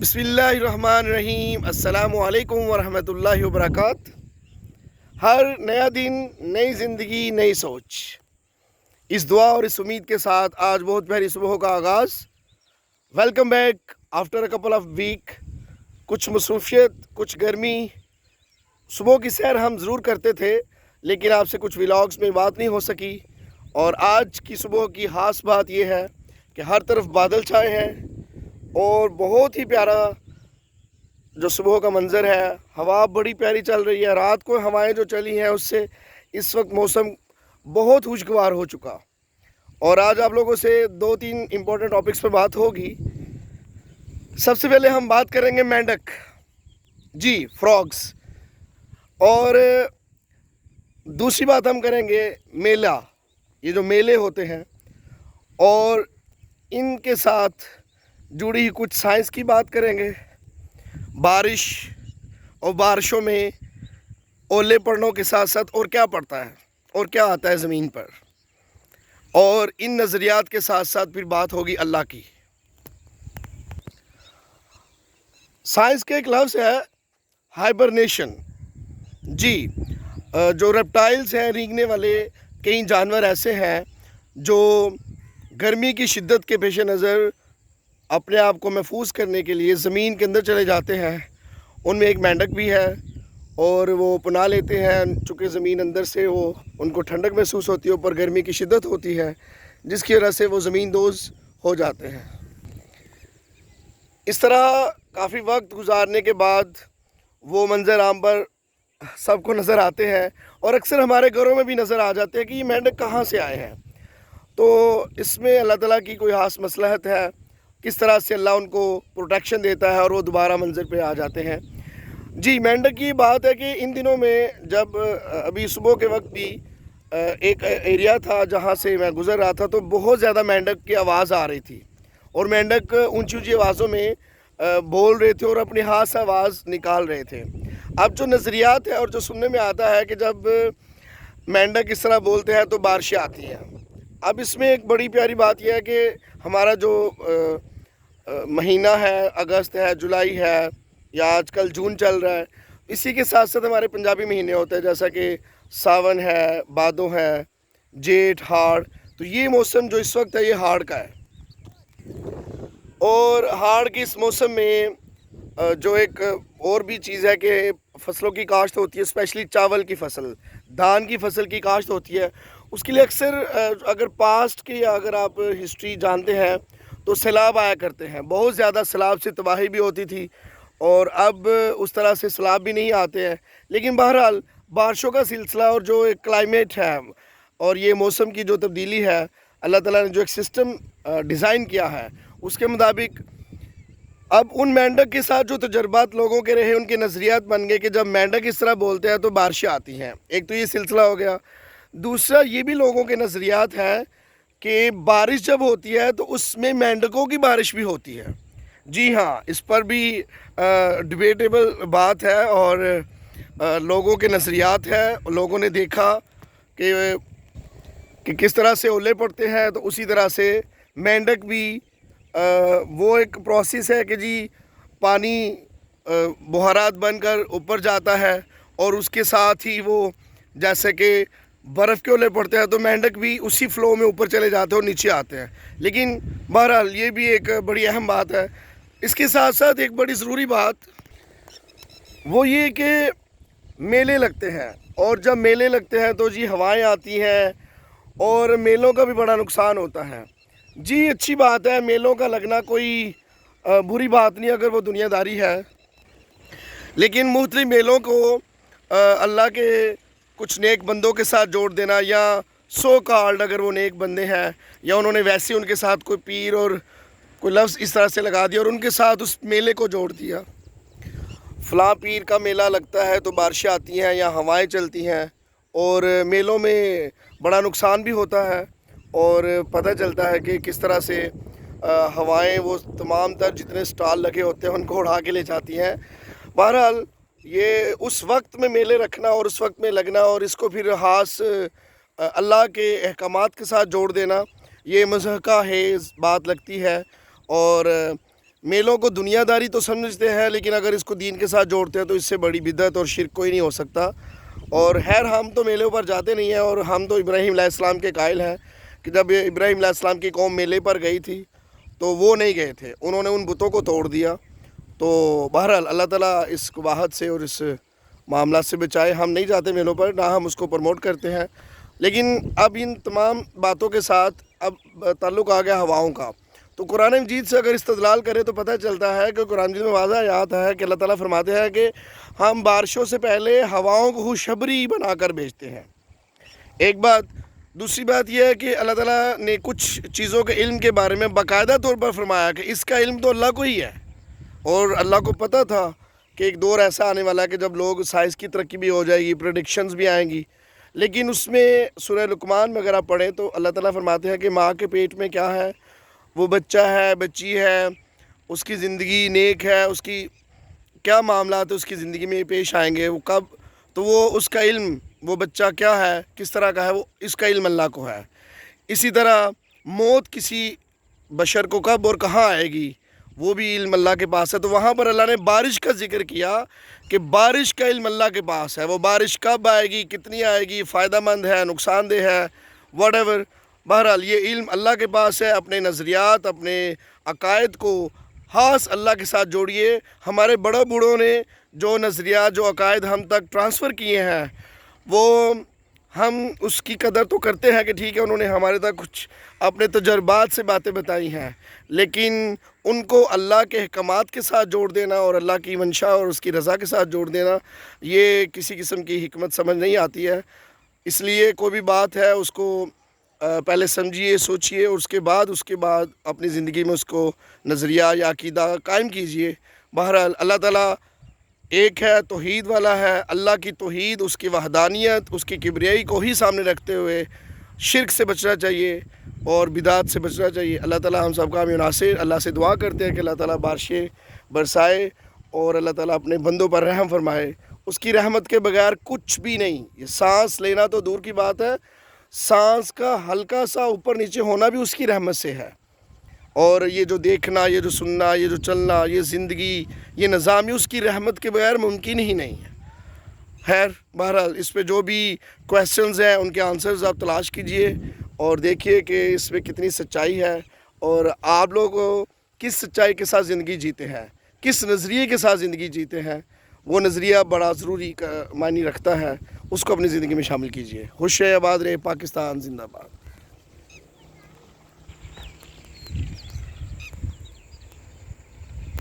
بسم اللہ الرحمن الرحیم۔ السلام علیکم ورحمۃ اللہ وبرکاتہ۔ ہر نیا دن، نئی زندگی، نئی سوچ، اس دعا اور اس امید کے ساتھ آج بہت پیاری صبح کا آغاز۔ Welcome back after a couple of week. کچھ مصروفیت، کچھ گرمی، صبح کی سیر ہم ضرور کرتے تھے لیکن آپ سے کچھ ولاگز میں بات نہیں ہو سکی، اور آج کی صبح کی خاص بات یہ ہے کہ ہر طرف بادل چھائے ہیں اور بہت ہی پیارا جو صبح کا منظر ہے۔ ہوا بڑی پیاری چل رہی ہے، رات کو ہوائیں جو چلی ہیں اس سے اس وقت موسم بہت خوشگوار ہو چکا، اور آج آپ لوگوں سے 2-3 امپورٹنٹ ٹاپکس پہ بات ہوگی۔ سب سے پہلے ہم بات کریں گے مینڈک، جی فراگس، اور دوسری بات ہم کریں گے میلہ، یہ جو میلے ہوتے ہیں اور ان کے ساتھ جڑی ہوئی کچھ سائنس کی بات کریں گے۔ بارش اور بارشوں میں اولے پڑنوں کے ساتھ ساتھ اور کیا پڑتا ہے اور کیا آتا ہے زمین پر، اور ان نظریات کے ساتھ ساتھ پھر بات ہوگی اللہ کی۔ سائنس کے ایک لفظ ہے ہائبرنیشن، جی جو ریپٹائلز ہیں، رینگنے والے کئی جانور ایسے ہیں جو گرمی کی شدت کے پیش نظر اپنے آپ کو محفوظ کرنے کے لیے زمین کے اندر چلے جاتے ہیں۔ ان میں ایک مینڈک بھی ہے، اور وہ پناہ لیتے ہیں چونکہ زمین اندر سے وہ ان کو ٹھنڈک محسوس ہوتی ہے، اوپر گرمی کی شدت ہوتی ہے جس کی وجہ سے وہ زمین دوز ہو جاتے ہیں۔ اس طرح کافی وقت گزارنے کے بعد وہ منظر عام پر سب کو نظر آتے ہیں، اور اکثر ہمارے گھروں میں بھی نظر آ جاتے ہیں کہ یہ مینڈک کہاں سے آئے ہیں۔ تو اس میں اللہ تعالیٰ کی کوئی خاص مصلحت ہے، کس طرح سے اللہ ان کو پروٹیکشن دیتا ہے اور وہ دوبارہ منظر پہ آ جاتے ہیں۔ جی مینڈک کی بات ہے کہ ان دنوں میں جب ابھی صبح کے وقت بھی ایک ایریا تھا جہاں سے میں گزر رہا تھا تو بہت زیادہ مینڈک کی آواز آ رہی تھی، اور مینڈک اونچی اونچی آوازوں میں بول رہے تھے اور اپنی ہاتھ سے آواز نکال رہے تھے۔ اب جو نظریات ہے اور جو سننے میں آتا ہے کہ جب مینڈک اس طرح بولتے ہیں تو بارشیں آتی ہیں۔ اب اس میں ایک بڑی پیاری بات یہ ہے کہ ہمارا جو مہینہ ہے، اگست ہے، جولائی ہے، یا آج کل جون چل رہا ہے، اسی کے ساتھ ساتھ ہمارے پنجابی مہینے ہوتے ہیں جیسا کہ ساون ہے، بھادو ہے، جیٹھ، ہاڑ۔ تو یہ موسم جو اس وقت ہے یہ ہاڑ کا ہے، اور ہاڑ کے اس موسم میں جو ایک اور بھی چیز ہے کہ فصلوں کی کاشت ہوتی ہے، اسپیشلی چاول کی فصل، دھان کی فصل کی کاشت ہوتی ہے۔ اس کے لیے اکثر اگر پاسٹ کی اگر آپ ہسٹری جانتے ہیں تو سیلاب آیا کرتے ہیں، بہت زیادہ سیلاب سے تباہی بھی ہوتی تھی، اور اب اس طرح سے سیلاب بھی نہیں آتے ہیں۔ لیکن بہرحال بارشوں کا سلسلہ اور جو ایک کلائمیٹ ہے اور یہ موسم کی جو تبدیلی ہے، اللہ تعالیٰ نے جو ایک سسٹم ڈیزائن کیا ہے اس کے مطابق اب ان مینڈک کے ساتھ جو تجربات لوگوں کے رہے ان کے نظریات بن گئے کہ جب مینڈک اس طرح بولتے ہیں تو بارشیں آتی ہیں۔ ایک تو یہ سلسلہ ہو گیا۔ دوسرا یہ بھی لوگوں کے نظریات ہیں کہ بارش جب ہوتی ہے تو اس میں مینڈکوں کی بارش بھی ہوتی ہے۔ جی ہاں، اس پر بھی ڈیبیٹیبل بات ہے، اور لوگوں کے نظریات ہیں۔ لوگوں نے دیکھا کہ کس طرح سے اولے پڑتے ہیں، تو اسی طرح سے مینڈک بھی وہ ایک پروسیس ہے کہ جی پانی بہارات بن کر اوپر جاتا ہے، اور اس کے ساتھ ہی وہ جیسے کہ برف کے اولے پڑتے ہیں تو مینڈک بھی اسی فلو میں اوپر چلے جاتے ہیں اور نیچے آتے ہیں۔ لیکن بہرحال یہ بھی ایک بڑی اہم بات ہے۔ اس کے ساتھ ساتھ ایک بڑی ضروری بات وہ یہ کہ میلے لگتے ہیں، اور جب میلے لگتے ہیں تو جی ہوائیں آتی ہیں، اور میلوں کا بھی بڑا نقصان ہوتا ہے۔ جی اچھی بات ہے، میلوں کا لگنا کوئی بری بات نہیں اگر وہ دنیا داری ہے، لیکن مختلف میلوں کو اللہ کے کچھ نیک بندوں کے ساتھ جوڑ دینا، یا سو کالڈ اگر وہ نیک بندے ہیں یا انہوں نے ویسے ان کے ساتھ کوئی پیر اور کوئی لفظ اس طرح سے لگا دیا اور ان کے ساتھ اس میلے کو جوڑ دیا، فلاں پیر کا میلہ لگتا ہے تو بارشیں آتی ہیں یا ہوائیں چلتی ہیں، اور میلوں میں بڑا نقصان بھی ہوتا ہے، اور پتہ چلتا ہے کہ کس طرح سے ہوائیں وہ تمام تر جتنے سٹال لگے ہوتے ہیں ان کو اڑا کے لے جاتی ہیں۔ بہرحال یہ اس وقت میں میلے رکھنا اور اس وقت میں لگنا اور اس کو پھر خاص اللہ کے احکامات کے ساتھ جوڑ دینا، یہ مضحکہ خیز بات لگتی ہے، اور میلوں کو دنیا داری تو سمجھتے ہیں، لیکن اگر اس کو دین کے ساتھ جوڑتے ہیں تو اس سے بڑی بدعت اور شرک کوئی نہیں ہو سکتا۔ اور خیر ہم تو میلوں پر جاتے نہیں ہیں، اور ہم تو ابراہیم علیہ السلام کے قائل ہیں کہ جب ابراہیم علیہ السلام کی قوم میلے پر گئی تھی تو وہ نہیں گئے تھے، انہوں نے ان بتوں کو توڑ دیا۔ تو بہرحال اللہ تعالیٰ اس قباحت سے اور اس معاملات سے بچائے۔ ہم نہیں جاتے میلوں پر، نہ ہم اس کو پروموٹ کرتے ہیں، لیکن اب ان تمام باتوں کے ساتھ اب تعلق آ گیا ہواؤں کا۔ تو قرآن مجید سے اگر استدلال کرے تو پتہ چلتا ہے کہ قرآن مجید میں واضح آیات ہے کہ اللہ تعالیٰ فرماتے ہیں کہ ہم بارشوں سے پہلے ہواؤں کو خوشخبری بنا کر بھیجتے ہیں۔ ایک بات۔ دوسری بات یہ ہے کہ اللہ تعالیٰ نے کچھ چیزوں کے علم کے بارے میں باقاعدہ طور پر فرمایا کہ اس کا علم تو اللہ کو ہی ہے، اور اللہ کو پتہ تھا کہ ایک دور ایسا آنے والا ہے کہ جب لوگ سائنس کی ترقی بھی ہو جائے گی، پریڈکشنز بھی آئیں گی، لیکن اس میں سورہ لقمان میں اگر آپ پڑھیں تو اللہ تعالیٰ فرماتے ہیں کہ ماں کے پیٹ میں کیا ہے، وہ بچہ ہے، بچی ہے، اس کی زندگی نیک ہے، اس کی کیا معاملات اس کی زندگی میں پیش آئیں گے، وہ کب، تو وہ اس کا علم، وہ بچہ کیا ہے، کس طرح کا ہے، وہ اس کا علم اللہ کو ہے۔ اسی طرح موت کسی بشر کو کب اور کہاں آئے گی، وہ بھی علم اللہ کے پاس ہے۔ تو وہاں پر اللہ نے بارش کا ذکر کیا کہ بارش کا علم اللہ کے پاس ہے، وہ بارش کب آئے گی، کتنی آئے گی، فائدہ مند ہے، نقصان دہ ہے، واٹ ایور۔ بہرحال یہ علم اللہ کے پاس ہے۔ اپنے نظریات، اپنے عقائد کو خاص اللہ کے ساتھ جوڑیے۔ ہمارے بڑوں بوڑھوں نے جو نظریات، جو عقائد ہم تک ٹرانسفر کیے ہیں، وہ ہم اس کی قدر تو کرتے ہیں کہ ٹھیک ہے انہوں نے ہمارے تک کچھ اپنے تجربات سے باتیں بتائی ہیں، لیکن ان کو اللہ کے احکامات کے ساتھ جوڑ دینا اور اللہ کی منشا اور اس کی رضا کے ساتھ جوڑ دینا، یہ کسی قسم کی حکمت سمجھ نہیں آتی ہے۔ اس لیے کوئی بھی بات ہے اس کو پہلے سمجھیے، سوچیے، اور اس کے بعد اپنی زندگی میں اس کو نظریہ یا عقیدہ قائم کیجیے۔ بہرحال اللہ تعالیٰ ایک ہے، توحید والا ہے۔ اللہ کی توحید، اس کی وحدانیت، اس کی کبریائی کو ہی سامنے رکھتے ہوئے شرک سے بچنا چاہیے اور بدعات سے بچنا چاہیے۔ اللہ تعالیٰ ہم سب کا حامی و ناصر۔ اللہ سے دعا کرتے ہیں کہ اللہ تعالیٰ بارشیں برسائے اور اللہ تعالیٰ اپنے بندوں پر رحم فرمائے۔ اس کی رحمت کے بغیر کچھ بھی نہیں۔ یہ سانس لینا تو دور کی بات ہے، سانس کا ہلکا سا اوپر نیچے ہونا بھی اس کی رحمت سے ہے، اور یہ جو دیکھنا، یہ جو سننا، یہ جو چلنا، یہ زندگی، یہ نظام، یہ اس کی رحمت کے بغیر ممکن ہی نہیں ہے۔ خیر بہرحال اس پہ جو بھی کویسچنز ہیں ان کے آنسرز آپ تلاش کیجئے اور دیکھیے کہ اس میں کتنی سچائی ہے، اور آپ لوگ کس سچائی کے ساتھ زندگی جیتے ہیں، کس نظریے کے ساتھ زندگی جیتے ہیں۔ وہ نظریہ بڑا ضروری معنی رکھتا ہے، اس کو اپنی زندگی میں شامل کیجئے۔ خوش رہے، آباد رہے، پاکستان زندہ باد۔